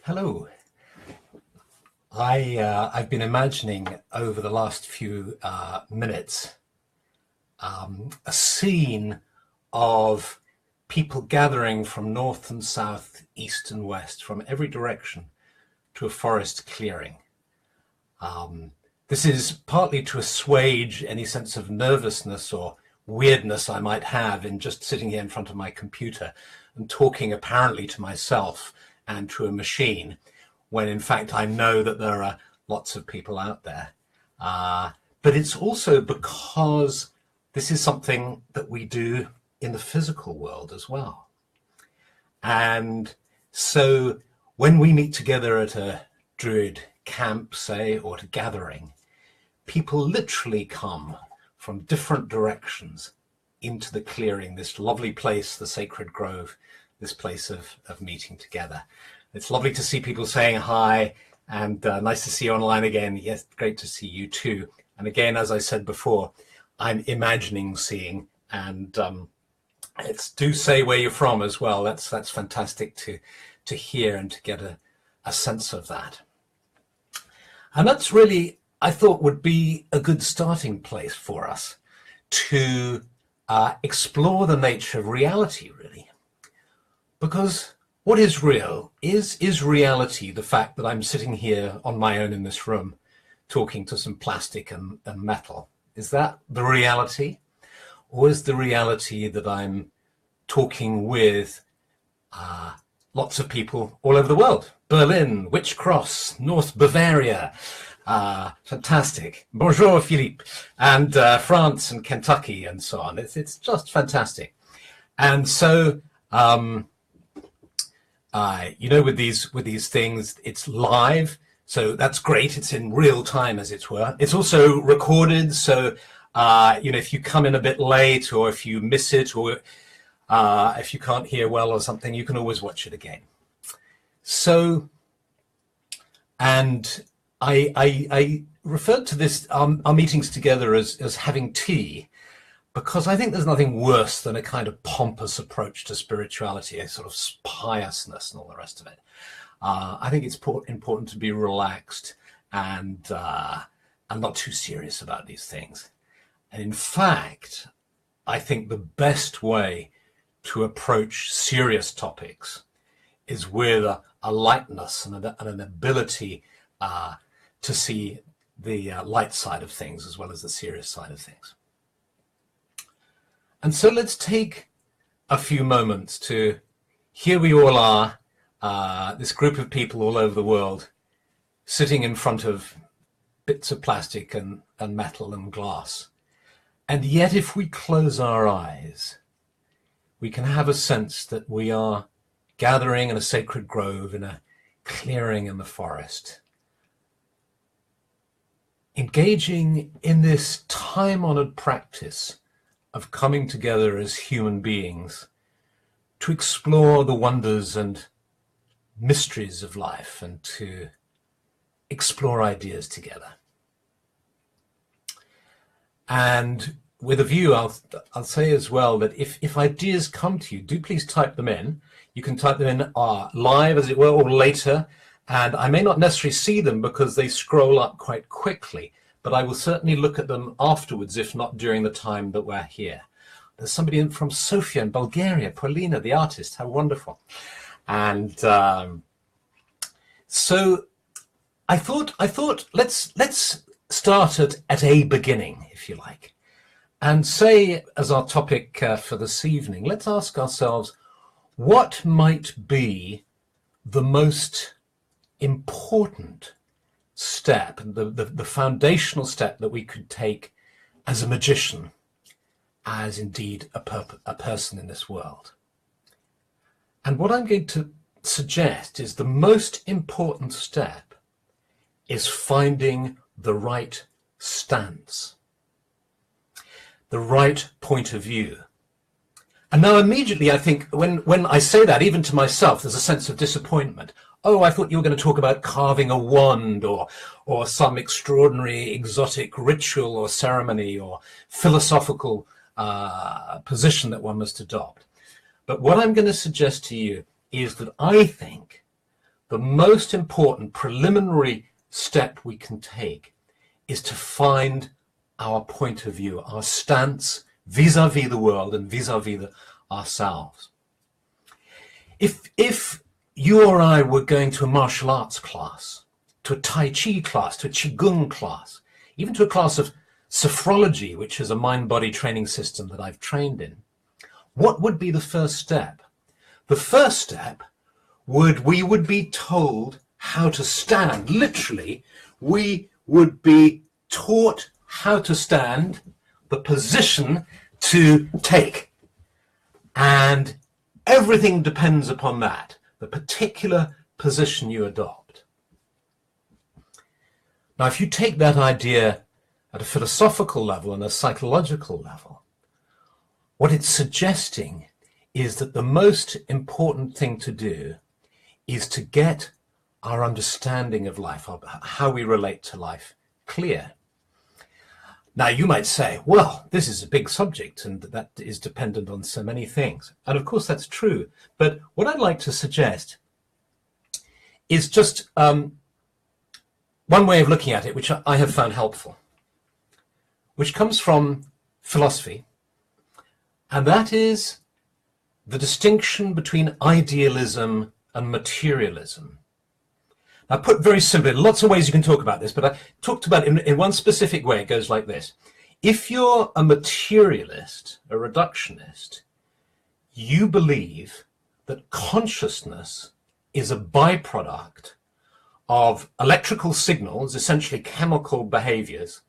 Hello. I've been imagining over the last few minutes a scene of people gathering from north and south, east and west, from every direction to a forest clearing. This is partly to assuage any sense of nervousness or weirdness I might have in just sitting here in front of my computer and talking apparently to myself and to a machine, when in fact I know that there are lots of people out there. But it's also because this is something that we do in the physical world as well. And so when we meet together at a Druid camp, say, or at a gathering, people literally come from different directions into the clearing, this lovely place, the sacred grove, this place of meeting together. It's lovely to see people saying hi, and nice to see you online again. Yes, great to see you too. And again, as I said before, I'm imagining seeing, and do say where you're from as well. That's fantastic to hear and to get a sense of that. And that's really, I thought, would be a good starting place for us to explore the nature of reality, really. Because what is real? Is reality the fact that I'm sitting here on my own in this room talking to some plastic and metal? Is that the reality? Or is the reality that I'm talking with lots of people all over the world? Berlin, Witch Cross, North Bavaria, fantastic. Bonjour, Philippe, and France and Kentucky and so on. It's just fantastic. And so, you know, with these things, it's live, so that's great. It's in real time, as it were. It's also recorded, so you know, if you come in a bit late, or if you miss it, or if you can't hear well or something, you can always watch it again. So, and I referred to this our meetings together as having tea, because I think there's nothing worse than a kind of pompous approach to spirituality, a sort of piousness and all the rest of it. I think it's important to be relaxed and not too serious about these things. And in fact, I think the best way to approach serious topics is with a lightness and an ability to see the light side of things as well as the serious side of things. And so let's take a few moments to, here we all are, this group of people all over the world, sitting in front of bits of plastic and metal and glass. And yet if we close our eyes, we can have a sense that we are gathering in a sacred grove, in a clearing in the forest, engaging in this time-honored practice of coming together as human beings to explore the wonders and mysteries of life and to explore ideas together. And with a view, I'll say as well that if ideas come to you, do please type them in. You can type them in live, as it were, or later. And I may not necessarily see them because they scroll up quite quickly, but I will certainly look at them afterwards, if not during the time that we're here. There's somebody from Sofia in Bulgaria, Paulina, the artist, how wonderful. And so I thought let's start at a beginning, if you like, and say, as our topic for this evening, let's ask ourselves, what might be the most important step, the foundational step that we could take as a magician, as indeed a person in this world. And what I'm going to suggest is the most important step is finding the right stance, the right point of view. And now immediately I think when I say that, even to myself, there's a sense of disappointment. Oh, I thought you were going to talk about carving a wand or some extraordinary exotic ritual or ceremony or philosophical position that one must adopt. But what I'm going to suggest to you is that I think the most important preliminary step we can take is to find our point of view, our stance vis-a-vis the world and vis-a-vis ourselves. If you or I were going to a martial arts class, to a Tai Chi class, to a Qigong class, even to a class of sophrology, which is a mind-body training system that I've trained in, what would be the first step? The first step we would be told how to stand. Literally, we would be taught how to stand, the position to take. And everything depends upon that, the particular position you adopt. Now, if you take that idea at a philosophical level and a psychological level, what it's suggesting is that the most important thing to do is to get our understanding of life, how we relate to life, clear. Now, you might say, well, this is a big subject and that is dependent on so many things. And of course, that's true. But what I'd like to suggest is just one way of looking at it, which I have found helpful, which comes from philosophy. And that is the distinction between idealism and materialism. Now, put very simply, lots of ways you can talk about this, but I talked about it in one specific way. It goes like this. If you're a materialist, a reductionist, you believe that consciousness is a byproduct of electrical signals, essentially chemical behaviors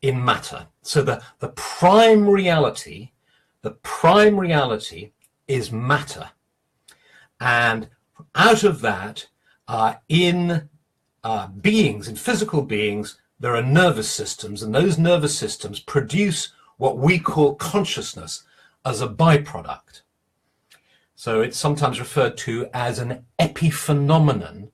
in matter. So the prime reality is matter. And out of that, in beings, in physical beings, there are nervous systems, and those nervous systems produce what we call consciousness as a byproduct. So it's sometimes referred to as an epiphenomenon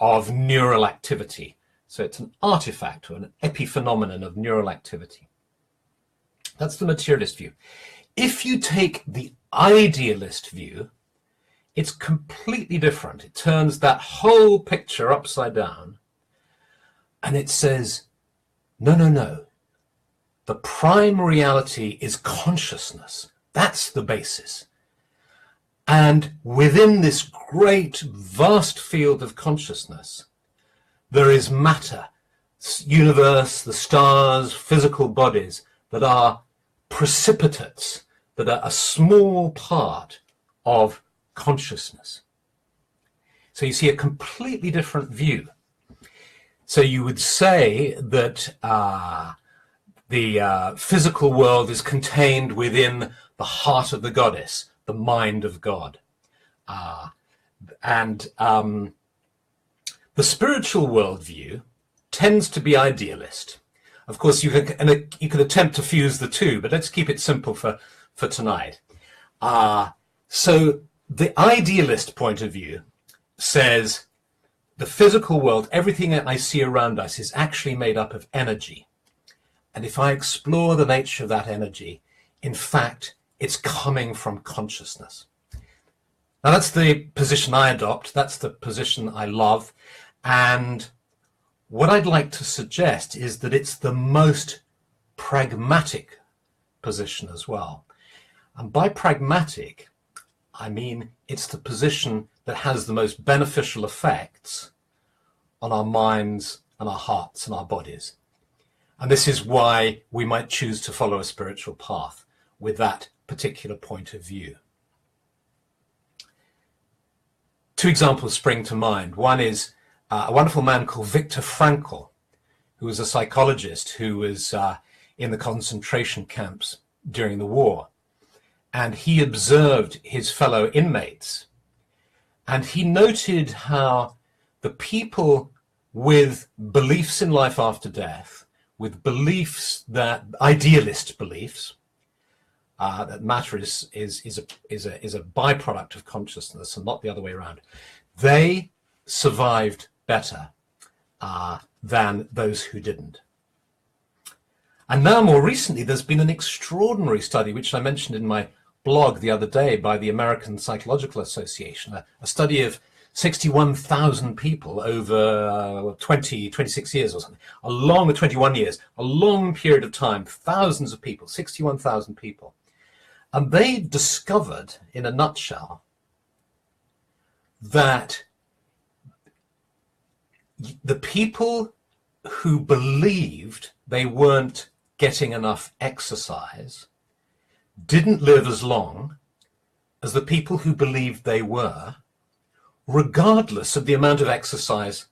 of neural activity. So it's an artifact or an epiphenomenon of neural activity. That's the materialist view. If you take the idealist view, it's completely different. It turns that whole picture upside down and it says, no, no, no. The prime reality is consciousness. That's the basis. And within this great, vast field of consciousness, there is matter, universe, the stars, physical bodies that are precipitates, that are a small part of consciousness. So you see a completely different view. So you would say that the physical world is contained within the heart of the goddess, the mind of God. The spiritual worldview tends to be idealist. Of course, you can attempt to fuse the two, but let's keep it simple for tonight. So the idealist point of view says the physical world, everything that I see around us is actually made up of energy. And if I explore the nature of that energy, in fact, it's coming from consciousness. Now, that's the position I adopt. That's the position I love. And what I'd like to suggest is that it's the most pragmatic position as well. And by pragmatic, I mean it's the position that has the most beneficial effects on our minds and our hearts and our bodies. And this is why we might choose to follow a spiritual path with that particular point of view. Two examples spring to mind. One is a wonderful man called Viktor Frankl, who was a psychologist who was in the concentration camps during the war. And he observed his fellow inmates. And he noted how the people with beliefs in life after death, with beliefs that, idealist beliefs, that matter is a byproduct of consciousness and not the other way around, they survived better than those who didn't. And now more recently, there's been an extraordinary study, which I mentioned in my blog the other day by the American Psychological Association, a study of 61,000 people over 26 years or something, a long, 21 years, a long period of time, thousands of people, 61,000 people. And they discovered, in a nutshell, that the people who believed they weren't getting enough exercise didn't live as long as the people who believed they were, regardless of the amount of exercise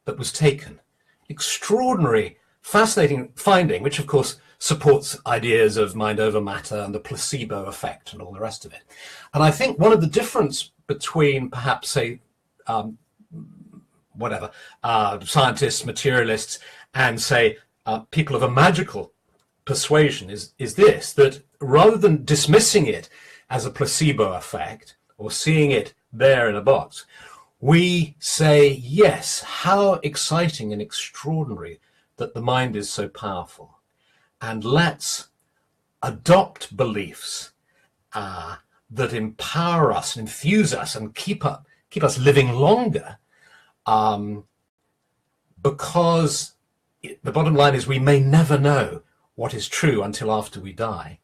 that was taken. Extraordinary, fascinating finding, which of course supports ideas of mind over matter and the placebo effect and all the rest of it. And I think one of the difference between perhaps, say, scientists, materialists, and say people of a magical persuasion is this, that rather than dismissing it as a placebo effect or seeing it there in a box, we say, yes, how exciting and extraordinary that the mind is so powerful. And let's adopt beliefs that empower us, infuse us, and keep us living longer, because the bottom line is we may never know what is true until after we die.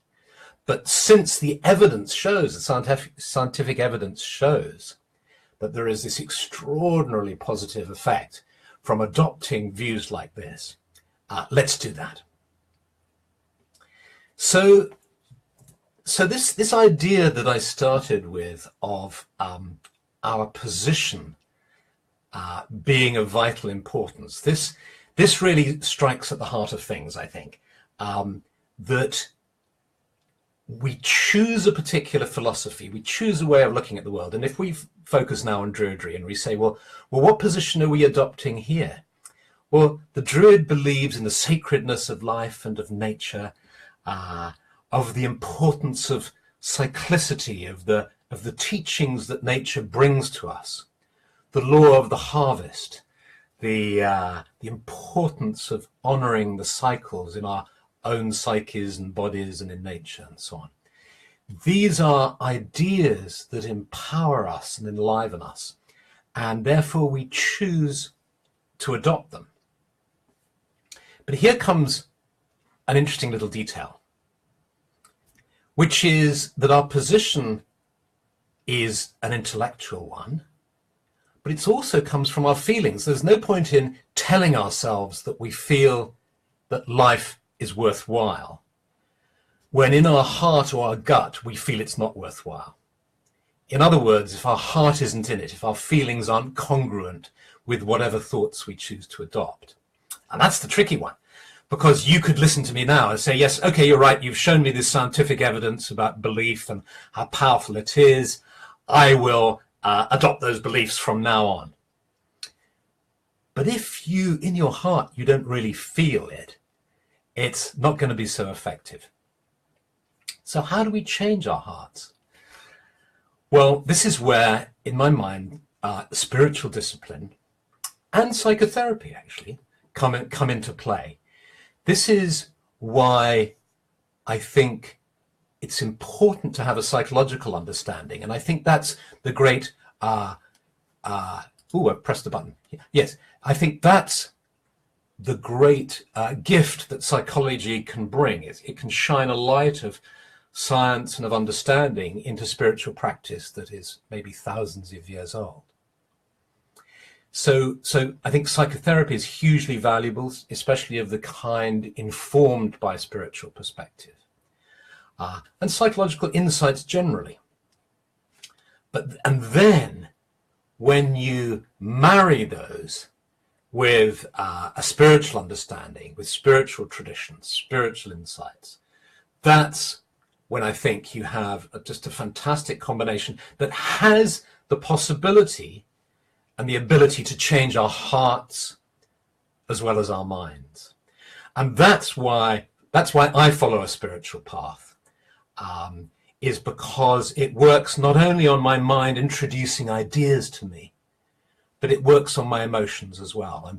But since the evidence shows, the scientific evidence shows, that there is this extraordinarily positive effect from adopting views like this, let's do that. So this idea that I started with of our position being of vital importance, this really strikes at the heart of things, I think, that we choose a particular philosophy, we choose a way of looking at the world. And if we focus now on Druidry and we say, well, what position are we adopting here? Well, the Druid believes in the sacredness of life and of nature, of the importance of cyclicity, of the teachings that nature brings to us, the law of the harvest, the importance of honoring the cycles in our own psyches and bodies and in nature and so on. These are ideas that empower us and enliven us, and therefore we choose to adopt them. But here comes an interesting little detail, which is that our position is an intellectual one, but it also comes from our feelings. There's no point in telling ourselves that we feel that life is worthwhile when in our heart or our gut we feel it's not worthwhile. In other words, if our heart isn't in it, if our feelings aren't congruent with whatever thoughts we choose to adopt. And that's the tricky one, because you could listen to me now and say, yes, okay, you're right, you've shown me this scientific evidence about belief and how powerful it is. I will adopt those beliefs from now on. But if you, in your heart, you don't really feel it, it's not going to be so effective. So how do we change our hearts? Well, this is where, in my mind, spiritual discipline and psychotherapy actually come into play. This is why I think it's important to have a psychological understanding, and I think that's the great. I pressed the button. Yes, I think that's the great gift that psychology can bring. It can shine a light of science and of understanding into spiritual practice that is maybe thousands of years old. So I think psychotherapy is hugely valuable, especially of the kind informed by spiritual perspective, and psychological insights generally. And then when you marry those with a spiritual understanding, with spiritual traditions, spiritual insights, that's when I think you have just a fantastic combination that has the possibility and the ability to change our hearts as well as our minds. And that's why I follow a spiritual path, is because it works not only on my mind introducing ideas to me, but it works on my emotions as well.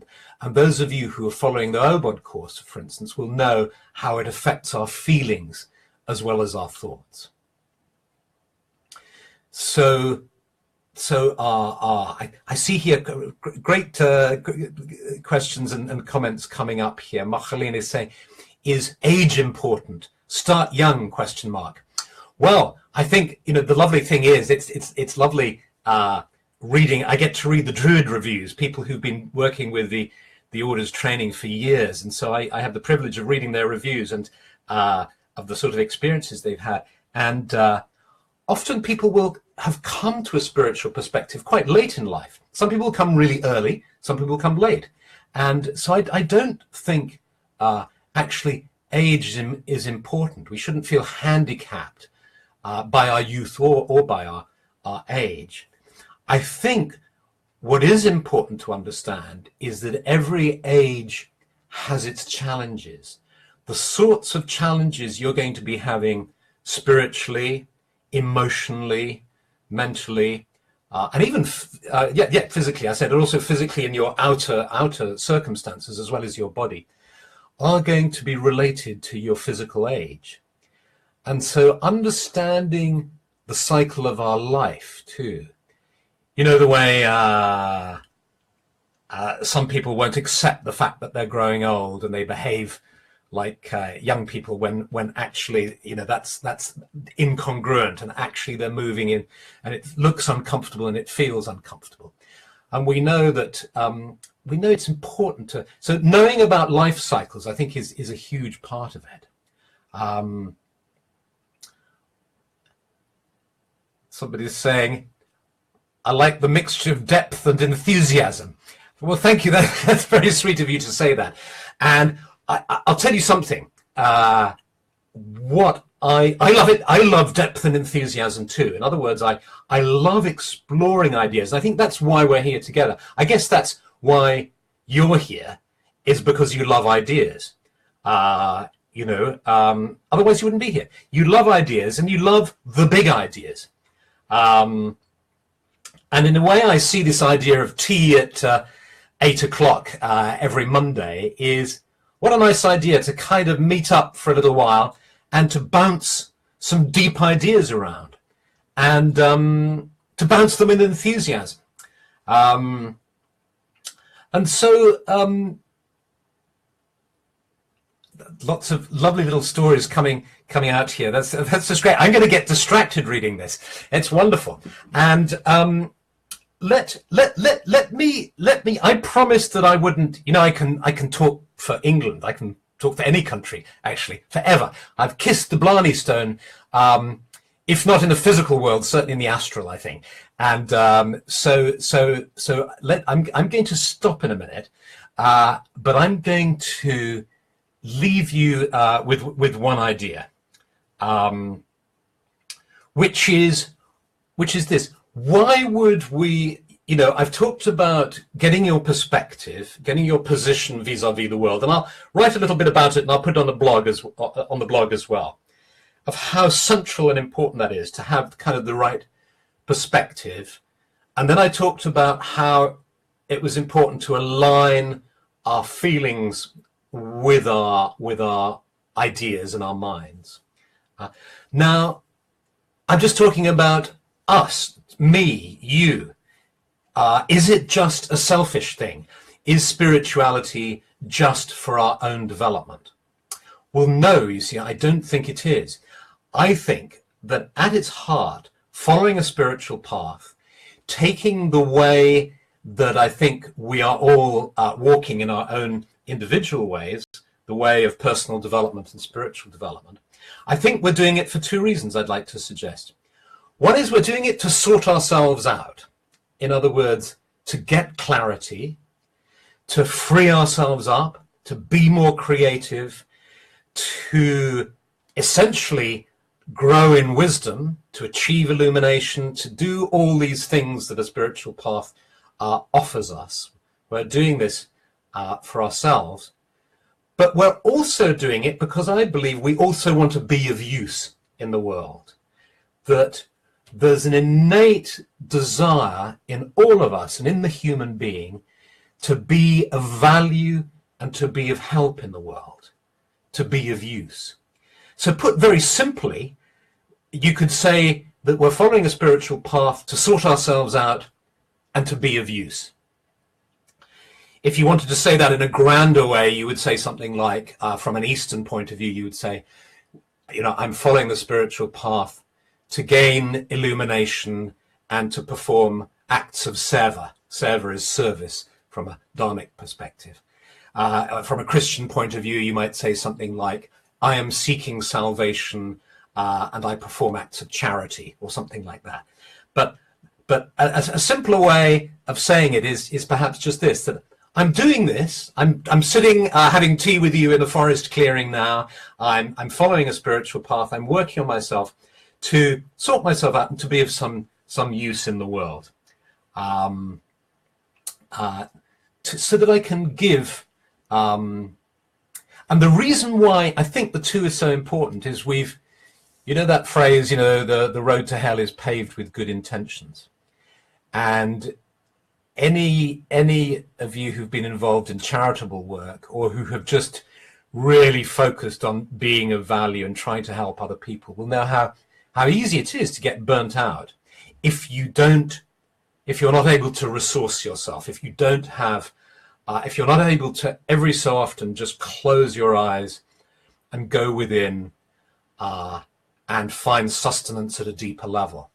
And those of you who are following the OBOD course, for instance, will know how it affects our feelings as well as our thoughts. So I see here great questions and comments coming up here. Machalene is saying, is age important? Start young, question mark. Well, I think, you know, the lovely thing is it's lovely reading. I get to read the Druid reviews, people who've been working with the Order's training for years. And so I have the privilege of reading their reviews and of the sort of experiences they've had. And often people will have come to a spiritual perspective quite late in life. Some people come really early, some people come late. And so I don't think actually age is important. We shouldn't feel handicapped by our youth or by our age. I think what is important to understand is that every age has its challenges. The sorts of challenges you're going to be having spiritually, emotionally, mentally, and even physically. I said also physically in your outer circumstances as well as your body are going to be related to your physical age. And so understanding the cycle of our life too. You know, the way some people won't accept the fact that they're growing old and they behave like young people when actually, you know, that's incongruent, and actually they're moving in and it looks uncomfortable and it feels uncomfortable. And we know that it's important to, so knowing about life cycles, I think is a huge part of it. Somebody's saying, I like the mixture of depth and enthusiasm. Well, thank you. That's very sweet of you to say that. And I'll tell you something. What I love it. I love depth and enthusiasm too. In other words, I love exploring ideas. I think that's why we're here together. I guess that's why you're here, is because you love ideas. You know, otherwise you wouldn't be here. You love ideas and you love the big ideas. And in a way, I see this idea of tea at 8 o'clock every Monday is what a nice idea to kind of meet up for a little while and to bounce some deep ideas around and to bounce them in enthusiasm. And so lots of lovely little stories coming out here. That's just great. I'm going to get distracted reading this. It's wonderful. And let me. I promised that I wouldn't. You know, I can talk for England. I can talk for any country actually forever. I've kissed the Blarney Stone, if not in the physical world, certainly in the astral, I think. And so I'm going to stop in a minute, but I'm going to leave you with one idea, which is this. Why would we, you know, I've talked about getting your perspective, getting your position vis-a-vis the world, and I'll write a little bit about it and I'll put it on the blog as well, of how central and important that is to have kind of the right perspective. And then I talked about how it was important to align our feelings with our ideas and our minds. Now, I'm just talking about us, me, you. Is it just a selfish thing? Is spirituality just for our own development? Well, no, you see, I don't think it is. I think that at its heart, following a spiritual path, taking the way that I think we are all walking in our own individual ways, the way of personal development and spiritual development, I think we're doing it for two reasons I'd like to suggest. One is we're doing it to sort ourselves out. In other words, to get clarity, to free ourselves up, to be more creative, to essentially grow in wisdom, to achieve illumination, to do all these things that a spiritual path offers us. We're doing this for ourselves, but we're also doing it because I believe we also want to be of use in the world. That there's an innate desire in all of us and in the human being to be of value and to be of help in the world, to be of use. So put very simply, you could say that we're following a spiritual path to sort ourselves out and to be of use. If you wanted to say that in a grander way, you would say something like, from an Eastern point of view, you would say, I'm following the spiritual path to gain illumination and to perform acts of seva. Seva is service from a Dharmic perspective. From a Christian point of view, you might say something like, I am seeking salvation and I perform acts of charity, or something like that. But a simpler way of saying it is perhaps just this, that I'm doing this. I'm sitting having tea with you in a forest clearing now. I'm following a spiritual path. I'm working on myself to sort myself out and to be of some use in the world, so that I can give. And the reason why I think the two is so important is that phrase, the road to hell is paved with good intentions. And any of you who've been involved in charitable work, or who have just really focused on being of value and trying to help other people, will know how easy it is to get burnt out if you're not able to resource yourself, if you're not able to every so often just close your eyes and go within and find sustenance at a deeper level.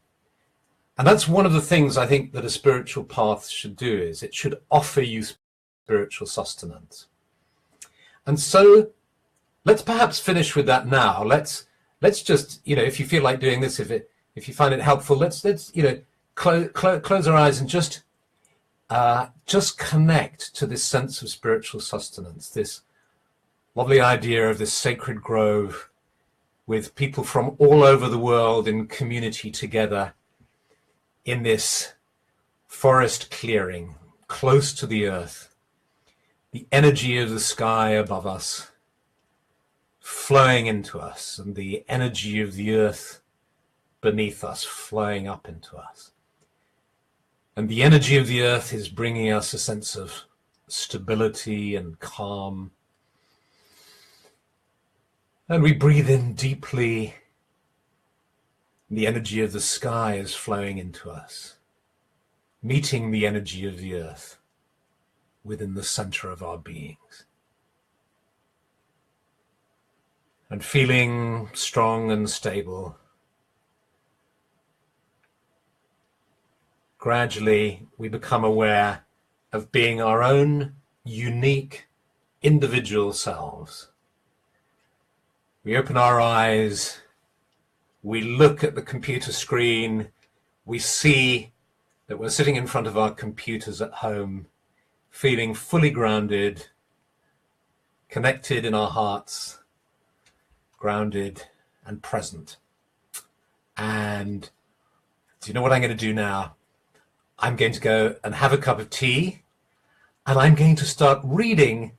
And that's one of the things I think that a spiritual path should do, is it should offer you spiritual sustenance. And so let's perhaps finish with that now. Let's just, if you feel like doing this, if you find it helpful, let's close our eyes and just connect to this sense of spiritual sustenance, this lovely idea of this sacred grove with people from all over the world in community together in this forest clearing close to the earth, the energy of the sky above us flowing into us, and the energy of the earth beneath us flowing up into us. And the energy of the earth is bringing us a sense of stability and calm. And we breathe in deeply. The energy of the sky is flowing into us, meeting the energy of the earth within the center of our beings. And feeling strong and stable, gradually we become aware of being our own unique individual selves. We open our eyes, we look at the computer screen, we see that we're sitting in front of our computers at home, feeling fully grounded, connected in our hearts, grounded and present. And do you know what I'm going to do now? I'm going to go and have a cup of tea, and I'm going to start reading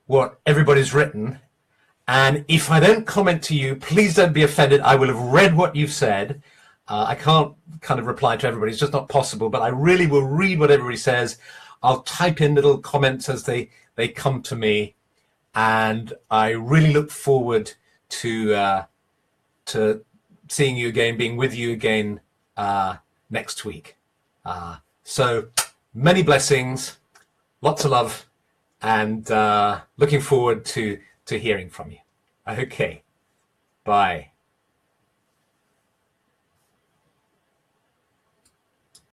what everybody's written. And if I don't comment to you, please don't be offended. I will have read what you've said. I can't kind of reply to everybody. It's just not possible. But I really will read what everybody says. I'll type in little comments as they come to me. And I really look forward to seeing you again, being with you again next week. So many blessings, lots of love, and looking forward to hearing from you. Okay, bye.